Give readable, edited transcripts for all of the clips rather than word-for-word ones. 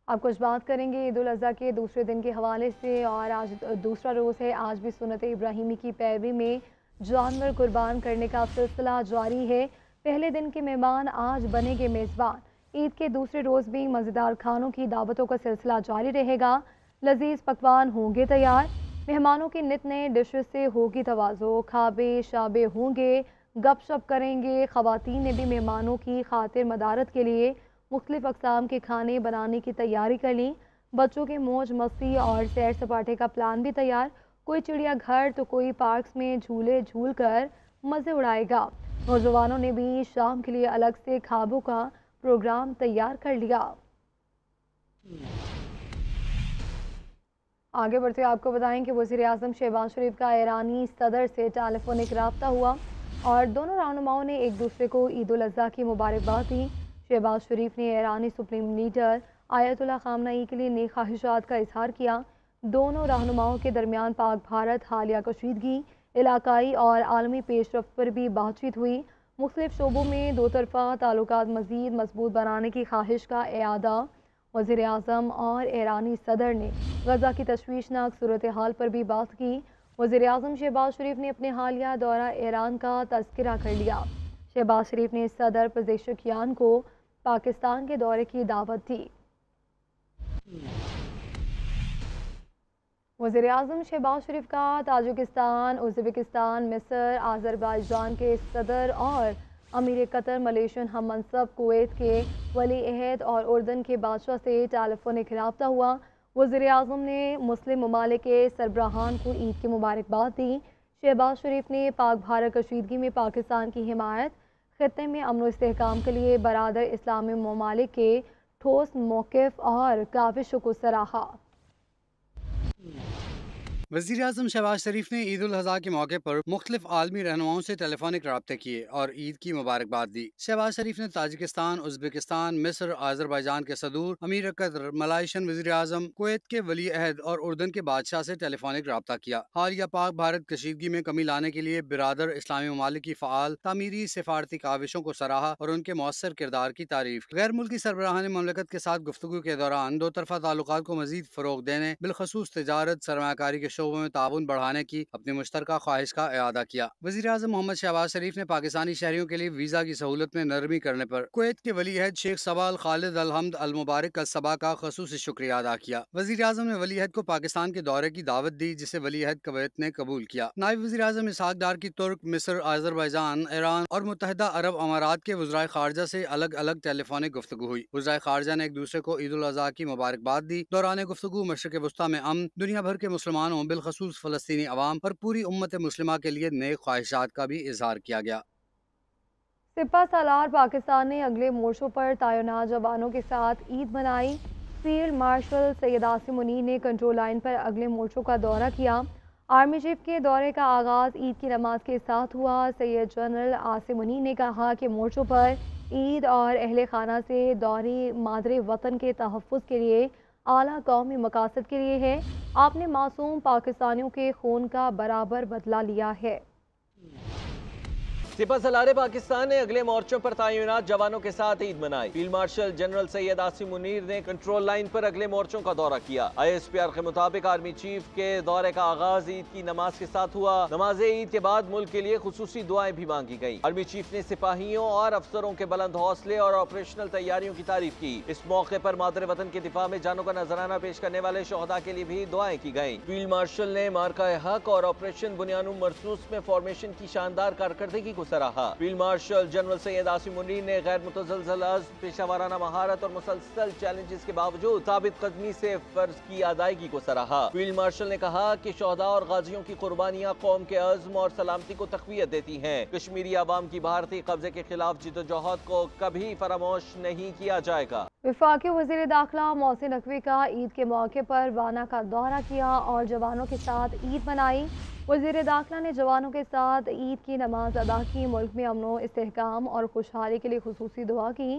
आप कुछ बात करेंगे ईद उल अज़हा के दूसरे दिन के हवाले से। और आज दूसरा रोज़ है, आज भी सुन्नत इब्राहिमी की पैरवी में जानवर कुर्बान करने का सिलसिला जारी है। पहले दिन के मेहमान आज बनेंगे मेज़बान। ईद के दूसरे रोज़ भी मज़ेदार खानों की दावतों का सिलसिला जारी रहेगा। लजीज पकवान होंगे तैयार, मेहमानों के नित नए डिशेज से होगी तवाज़ो, खाबे शाबे होंगे, गपशप करेंगे। ख़वातीन ने भी मेहमानों की खातिर मदारत के लिए मुख्तलिफ अक़साम के खाने बनाने की तैयारी कर ली। बच्चों के मौज मस्ती और सैर सपाटे का प्लान भी तैयार। कोई चिड़ियाघर तो कोई पार्क्स में झूले झूल कर मज़े उड़ाएगा। नौजवानों ने भी शाम के लिए अलग से खाबों का प्रोग्राम तैयार कर लिया। आगे बढ़ते आपको बताएं कि वज़ीर आज़म शहबाज शरीफ का ईरानी सदर से टेलीफोनिक रब्ता हुआ और दोनों रहनुमाओं ने एक दूसरे को ईद उल अज़हा की मुबारकबाद दी। शहबाज शरीफ ने ईरानी सुप्रीम लीडर आयतुल्लाह ख़ामनई के लिए नेक ख्वाहिशात का इजहार किया। दोनों रहनुमाओं के दरमियान पाक भारत हालिया कशीदगी, इलाकाई और आलमी पेशरफ्त पर भी बातचीत हुई। मुख्तलिफ शोबों में दो तरफ़ा ताल्लुकात मज़ीद मजबूत बनाने की ख्वाहिश का एआदा। वज़ीर आज़म और ईरानी सदर ने गज़ा की तशवीशनाक सूरत हाल पर भी बात की। वज़ीर आज़म शहबाज शरीफ ने अपने हालिया दौरा ईरान का तज़किरा कर लिया। शहबाज शरीफ ने सदर पेज़ेशकियान को पाकिस्तान के दौरे की दावत दी। वज़ीर आज़म शहबाज शरीफ का ताजिकिस्तान, उज़्बेकिस्तान, मिस्र, आज़रबाईजान के सदर और अमीर कतर, मलेशियन हम मनसब, कुवैत के वली अहद और उर्दन के बादशाह से टेलीफोनिक रब्ता हुआ। वज़ीर आज़म ने मुस्लिम ममालिक के सरबराहान को ईद की मुबारकबाद दी। शहबाज शरीफ ने पाक भारत कशीदगी में पाकिस्तान की हिमायत, खित्ते में अमन व इस्तेहकाम के लिए बरादर इस्लामी ममालिक के ठोस मौक़िफ़ और काविशों को सराहा। वज़ीर आज़म शहबाज शरीफ ने ईद उल अज़हा के मौके पर मुख्तलिफ आलमी रहनुमाओं से टेलीफोनिक रब्ते किए और ईद की मुबारकबाद दी। शहबाज शरीफ ने ताजिकिस्तान, उज़्बेकिस्तान, मिस्र, आज़रबाईजान के सदूर, अमीर कतर, मलाइशियन वज़ीर आज़म, कुवैत के वली अहद और उर्दन के बादशाह से टेलीफोनिक रब्ता किया। हालिया पाक भारत कशीदगी में कमी लाने के लिए बिरादर इस्लामी ममालिक की फ़आल तामीरी सिफारती काविशों को सराहा और उनके मौसर किरदार की तारीफ। गैर मुल्की सरबराहान ममलकत के साथ गुफ्तगू के दौरान दो तरफ़ा ताल्लुकात को मज़ीद फ़रोग़ देने, बिलखसूस तिजारत, सरमायाकारी के शोबों में ताउन बढ़ाने की अपनी मुश्तरका ख्वाहिश का इआदा किया। वज़ीर आज़म मोहम्मद शहबाज शरीफ ने पाकिस्तानी शहरियों के लिए वीज़ा की सहूलत में नरमी करने पर कुवैत के वली अहद शेख सवाल खालिद अलहम्द अल मुबारक अल सबा का ख़ुसूसी शुक्रिया अदा किया। वज़ीर आज़म ने वली अहद को पाकिस्तान के दौरे की दावत दी, जिसे वली अहद कुवैत ने कबूल किया। नायब वज़ीर आज़म इसहाक डार की तुर्क, मिस्र, आज़रबाईजान, ईरान और मुत्तहिदा अरब अमारात के वज़राए ख़ारजा से अलग अलग टेलीफोनिक गुफ्तगू हुई। वज़राए ख़ारजा ने एक दूसरे को ईद उल अज़हा की मुबारकबाद दी। दौरान गुफ्तगू मशरिक़ वुस्ता में अमन, दुनिया भर के मुसलमानों बिलखसूस फ़लस्तीनी अवाम और पूरी उम्मत मुस्लिमा के लिए नेक ख्वाहिशात का भी इजहार किया गया। सिपा सालार पाकिस्तान ने अगले मोर्चों पर तैनात जवानों के साथ ईद मनाई। फील्ड मार्शल सैयद आसिम मुनीर ने कंट्रोल लाइन पर अगले मोर्चों का दौरा किया। आर्मी चीफ के दौरे का आगाज़ ईद की नमाज के साथ हुआ। सैयद जनरल आसिम मुनीर ने कहा कि मोर्चों पर ईद और अहले खाना से दौरी मादरे वतन के तहफ़्फ़ुज़ के लिए आला कौमी मकासद के लिए है। आपने मासूम पाकिस्तानियों के खून का बराबर बदला लिया है। सिपा सलारे पाकिस्तान ने अगले मोर्चों पर तैनात जवानों के साथ ईद मनाई। Field marshal general Syed Asim Munir ने कंट्रोल लाइन पर अगले मोर्चों का दौरा किया। ISPR के मुताबिक आर्मी चीफ के दौरे का आगाज ईद की नमाज के साथ हुआ। नमाज ईद के बाद मुल्क के लिए खुसूसी दुआएं भी मांगी गई। आर्मी चीफ ने सिपाहियों और अफसरों के बुलंद हौसले और ऑपरेशनल तैयारियों की तारीफ की। इस मौके पर मादरे वतन के दिफा में जानों का नजराना पेश करने वाले शोहदा के लिए भी दुआएं की गई। फील्ड मार्शल ने मार्का हक और ऑपरेशन बुनियानुल मरसूस में फॉर्मेशन की शानदार कारकर्दगी को सराहा। Field marshal general Syed Asim Munir ने गैर मुतज़लज़ल अज़्म, पेशावराना महारत और मुसलसल चैलेंजेस के बावजूद साबित कदमी से फर्ज की अदायगी को सराहा। फील्ड मार्शल ने कहा कि शोहदा और गाजियों की कुर्बानियां कौम के अज़्म और सलामती को तक़वियत देती हैं। कश्मीरी अवाम की भारतीय कब्जे के खिलाफ जिद्दोजहद को कभी फरामोश नहीं किया जाएगा। वफाकी वज़ीर दाखिला मोहसिन नकवी का ईद के मौके पर वाना का दौरा किया और जवानों के साथ ईद मनाई। वज़ीर दाखिला ने जवानों के साथ ईद की नमाज अदा की। मुल्क में अमन इस्तेहकाम और खुशहाली के लिए खुसूसी दुआ की।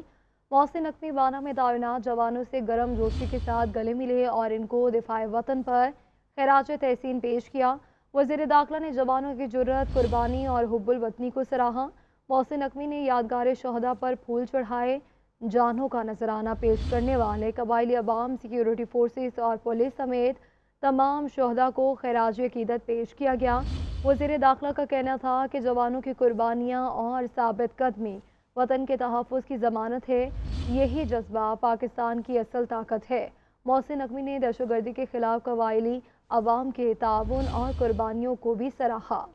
मोहसिन नकवी वाना में तैनात जवानों से गर्म जोशी के साथ गले मिले और इनको दिफाए वतन पर खैराज तहसीन पेश किया। वज़ीर दाखिला ने जवानों की जुर्रत, कुर्बानी और हुब्बुल वतनी को सराहा। मोहसिन नकवी ने यादगार शोहदा पर फूल चढ़ाए। जानों का नजराना पेश करने वाले कबायली अवाम, सिक्योरिटी फोर्सेस और पुलिस समेत तमाम शोहदा को खैराज अकीदत पेश किया गया। वज़ीर दाखिला का कहना था कि जवानों की कुर्बानियाँ और साबित कदमी वतन के तहफ़्फ़ुज़ की ज़मानत है। यही जज्बा पाकिस्तान की असल ताकत है। मोहसिन नकवी ने दहशतगर्दी के खिलाफ कबायली अवाम के ताउन और कुर्बानियों को भी सराहा।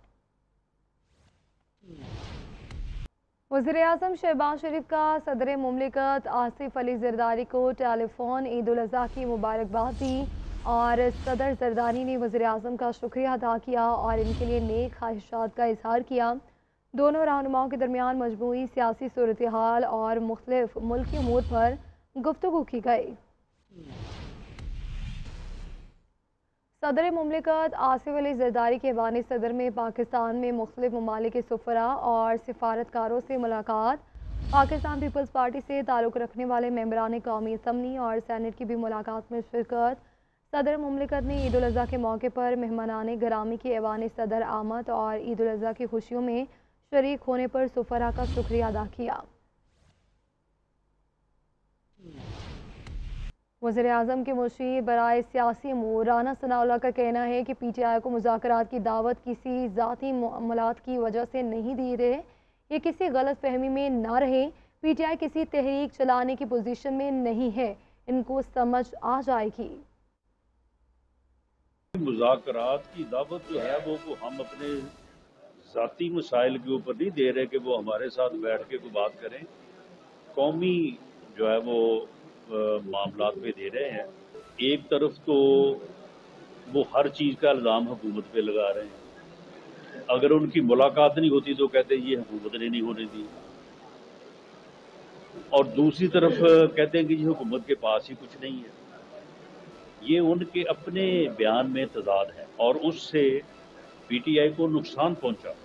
वज़ीर आज़म शहबाज शरीफ का सदर मुमलिकत आसिफ अली ज़रदारी को टेलीफोन ईद उल अज़हा की मुबारकबाद दी और सदर ज़रदारी ने वज़ीर आज़म का शुक्रिया अदा किया और इनके लिए नेक ख्वाहिशात का इजहार किया। दोनों रहनुमाओं के दरमियान मजमूई सियासी सूरत हाल और मुख्तलिफ मुल्की उमूर पर गुफ्तगू की गई। सदर मुमलिकत आसिफ अली ज़रदारी के वानी सदर में पाकिस्तान में मुख्तलिफ ममालिक के सफ़रा और सिफारतकारों से मुलाकात। पाकिस्तान पीपल्स पार्टी से ताल्लुक़ रखने वाले मेंबरान कौमी असम्बली और सैनेट की भी मुलाकात में शिरकत। सदर मुमलिकत ने ईद उल अज़हा के मौके पर मेहमानान गिरामी की ऐवान सदर आमद और ईद उल अज़हा की खुशियों में शरीक होने पर सफ़रा का शुक्रिया अदा किया। वज़ीर आज़म के मुशीर बराए सियासी अमूर राना सनाउल्लाह का कहना है कि PTI को मुज़ाकरात की दावत किसी ज़ाती मामलात की वजह से नहीं दी रहे। ये किसी गलत फहमी में ना रहे। PTI किसी तहरीक चलाने की पोजीशन में नहीं है, इनको समझ आ जाएगी। मुज़ाकरात की दावत जो है वो हम अपने ज़ाती मसाइल के ऊपर नहीं दे रहे कि वो हमारे साथ बैठ के कोई बात करें। कौमी जो है वो मामलात पे दे रहे हैं। एक तरफ तो वो हर चीज़ का इल्ज़ाम हुकूमत पे लगा रहे हैं। अगर उनकी मुलाकात नहीं होती तो कहते ये हुकूमत ने नहीं होने दी, और दूसरी तरफ कहते हैं कि ये हुकूमत के पास ही कुछ नहीं है। ये उनके अपने बयान में तजाद है और उससे PTI को नुकसान पहुंचा।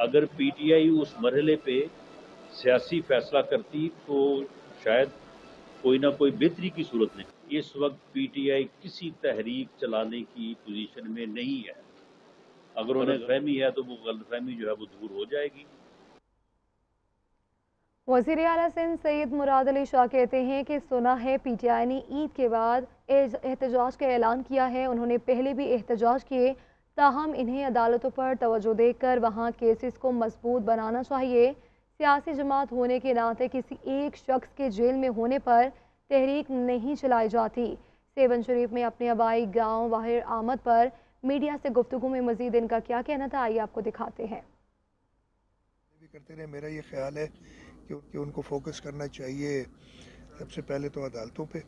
अगर PTI उस मरहले पे सियासी फैसला करती तो शायद कोई ना कोई बेहतरी की सूरत नहीं। इस वक्त PTI किसी तहरीक चलाने की पोजीशन में नहीं है। अगर उन्हें गलतफहमी है तो वो गलतफहमी जो है वो दूर हो जाएगी। वज़ीर आला सिंध सैयद मुराद अली शाह कहते हैं कि सुना है PTI ने ईद के बाद एहतजाज का ऐलान किया है। उन्होंने पहले भी एहतजाज किए, ताहम इन्हें अदालतों पर तवज्जो देकर वहाँ केसेस को मजबूत बनाना चाहिए। सियासी जमात होने के नाते किसी एक शख्स के जेल में होने पर तहरीक नहीं चलाई जाती। सेवन शरीफ में अपने आबाई गांव वाहिर आमद पर मीडिया से गुफ्तगू में मजीद इनका क्या कहना था, आइए आपको दिखाते हैं। भी करते रहे, मेरा ये ख्याल है कि उनको फोकस करना चाहिए सबसे पहले तो अदालतों पे,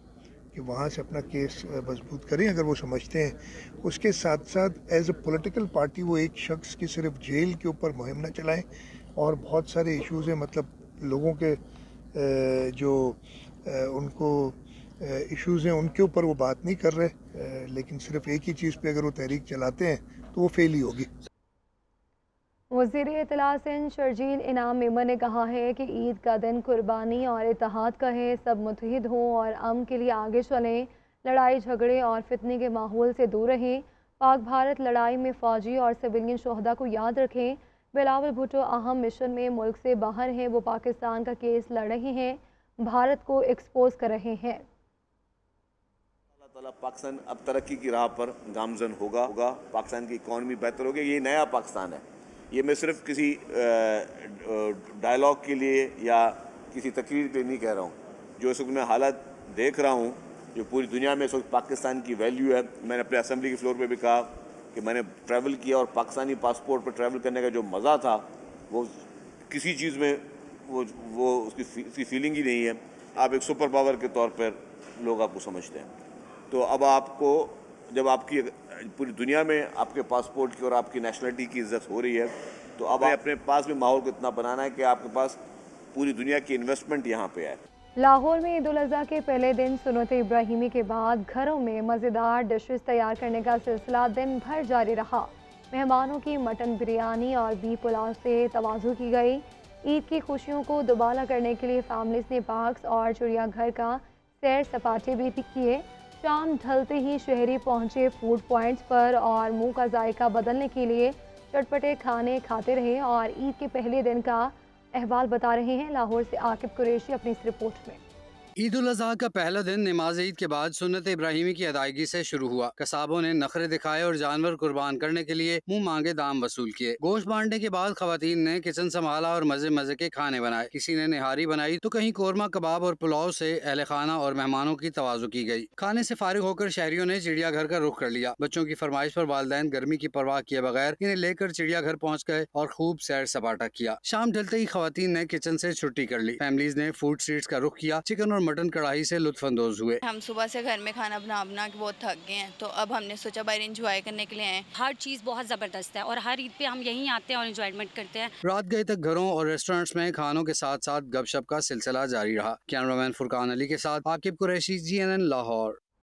कि वहाँ से अपना केस मजबूत करें अगर वो समझते हैं। उसके साथ साथ एज ए पॉलिटिकल पार्टी वो एक शख्स की सिर्फ जेल के ऊपर मुहिम न चलाएं, और बहुत सारे इश्यूज़ हैं, मतलब लोगों के जो उनको इश्यूज़ हैं उनके ऊपर वो बात नहीं कर रहे, लेकिन सिर्फ एक ही चीज़ पे अगर वो तहरीक चलाते हैं तो वो फेल ही होगी। वज़ीर इत्तला सिंध शर्जील इनाम मेमन ने कहा है कि ईद का दिन कुर्बानी और इत्तेहाद का है। सब मुत्तहिद हों और अमन के लिए आगे चलें। लड़ाई झगड़े और फितने के माहौल से दूर रहें। पाक भारत लड़ाई में फ़ौजी और सिविलियन शोहदा को याद रखें। बिलावल भुट्टो अहम मिशन में मुल्क से बाहर हैं। वो पाकिस्तान का केस लड़ रहे हैं, भारत को एक्सपोज कर रहे हैं। अल्लाह ताला पाकिस्तान अब तरक्की की राह पर गामजन होगा। पाकिस्तान की इकॉनमी बेहतर होगी। ये नया पाकिस्तान है। ये मैं सिर्फ किसी डायलॉग के लिए या किसी तकरीर के लिए नहीं कह रहा हूँ। जो इस वक्त मैं हालात देख रहा हूँ, जो पूरी दुनिया में इस वक्त पाकिस्तान की वैल्यू है। मैंने अपने असम्बली के फ्लोर पे भी कहा कि मैंने ट्रैवल किया और पाकिस्तानी पासपोर्ट पर ट्रैवल करने का जो मज़ा था वो किसी चीज़ में वो उसकी फीलिंग ही नहीं है। आप एक सुपर पावर के तौर पर लोग आपको समझते हैं। तो अब आपको जब आपकी पूरी दुनिया में आपके पासपोर्ट की और आपकी नेशनलिटी की इज्जत हो रही है, तो अब अपने पास में माहौल को इतना बनाना है कि आपके पास पूरी दुनिया की इन्वेस्टमेंट यहाँ पे है। लाहौर में ईद उल अज़हा के पहले दिन सुन्नत इब्राहिमी के बाद घरों में मज़ेदार डिशेस तैयार करने का सिलसिला दिन भर जारी रहा। मेहमानों की मटन बिरयानी और बीफ पुलाव से तवाज़ु की गई। ईद की खुशियों को दुबाला करने के लिए फैमिलीज ने पार्क्स और चिड़ियाघर का सैर सपाटे भी किए। शाम ढलते ही शहरी पहुंचे फूड पॉइंट्स पर और मुंह का जायका बदलने के लिए चटपटे खाने खाते रहे और ईद के पहले दिन का अहवाल बता रहे हैं। लाहौर से आकिब कुरैशी अपनी इस रिपोर्ट में। ईद उल अजहा का पहला दिन नमाज ईद के बाद सुन्नत इब्राहिमी की अदायगी से शुरू हुआ। कसाबों ने नखरे दिखाए और जानवर कुर्बान करने के लिए मुंह मांगे दाम वसूल किए। गोश्त बांटने के बाद खवातीन ने किचन संभाला और मजे मजे के खाने बनाए। किसी ने निहारी बनाई तो कहीं कोरमा कबाब और पुलाव से अहले खाना और मेहमानों की तवाज़ु की गई। खाने से फारिग होकर शहरियों ने चिड़ियाघर का रुख कर लिया। बच्चों की फरमाइश पर वालिदैन गर्मी की परवाह किए बगैर इन्हें लेकर चिड़ियाघर पहुँच गए और खूब सैर सपाटा किया। शाम ढलते ही खवातीन ने किचन से छुट्टी कर ली। फैमिलीज ने फूड स्ट्रीट्स का रुख किया। चिकन और मटन कढ़ाई से लुत्फानंदोज हुए। हम सुबह से घर में खाना बना के बहुत थक गए हैं, तो अब हमने सोचा बाहर एंजॉय करने के लिए आए। हर चीज़ बहुत ज़बरदस्त है और हर ईद पे हम यहीं आते हैं और एंजॉयमेंट करते हैं। रात गए तक घरों और रेस्टोरेंट्स में खानों के साथ साथ गपशप का सिलसिला जारी रहा। कैमरामैन फुरकान अली के साथ आकिब कुरैशी, GNN लाहौर।